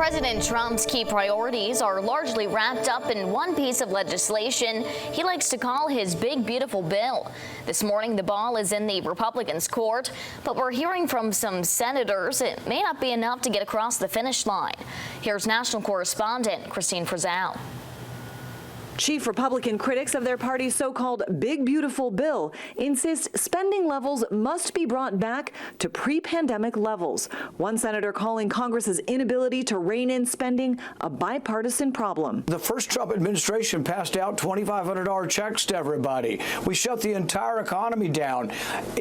President Trump's key priorities are largely wrapped up in one piece of legislation he likes to call his big, beautiful bill. This morning, the ball is in the Republicans' court, but we're hearing from some senators it may not be enough to get across the finish line. Here's national correspondent Christine Frizzell. Chief Republican critics of their party's so-called Big Beautiful Bill insist spending levels must be brought back to pre-pandemic levels. One senator calling Congress's inability to rein in spending a bipartisan problem. The first Trump administration passed out $2,500 checks to everybody. We shut the entire economy down.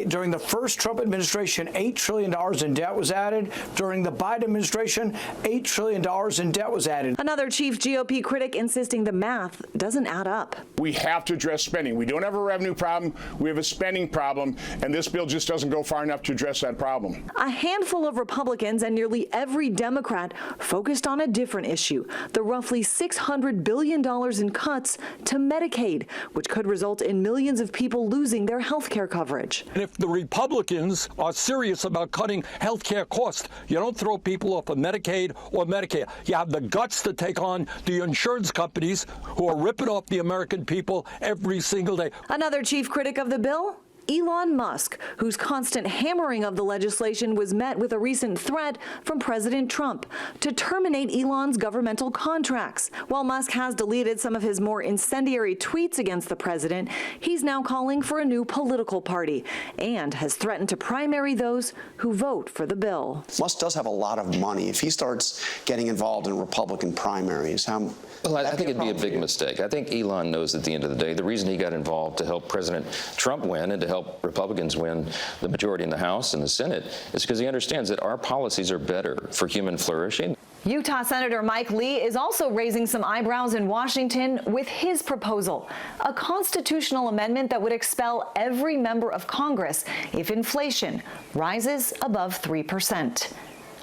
During the first Trump administration, $8 trillion in debt was added. During the Biden administration, $8 trillion in debt was added. Another chief GOP critic insisting the math doesn't add up. We have to address spending. We don't have a revenue problem. We have a spending problem, and this bill just doesn't go far enough to address that problem. A handful of Republicans and nearly every Democrat focused on a different issue, the roughly $600 billion in cuts to Medicaid, which could result in millions of people losing their health care coverage. And if the Republicans are serious about cutting health care costs, you don't throw people off of Medicaid or Medicare. You have the guts to take on the insurance companies who are ripping off the American people every single day. Another chief critic of the bill? Elon Musk, whose constant hammering of the legislation was met with a recent threat from President Trump to terminate Elon's governmental contracts. While Musk has deleted some of his more incendiary tweets against the president, he's now calling for a new political party and has threatened to primary those who vote for the bill. Musk does have a lot of money. If he starts getting involved in Republican primaries, well, I think it'd be a big mistake. I think Elon knows at the end of the day the reason he got involved to help President Trump win and to help Republicans win the majority in the House and the Senate is because he understands that our policies are better for human flourishing. Utah Senator Mike Lee is also raising some eyebrows in Washington with his proposal, a constitutional amendment that would expel every member of Congress if inflation rises above 3%.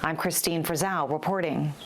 I'm Christine Frizzell reporting.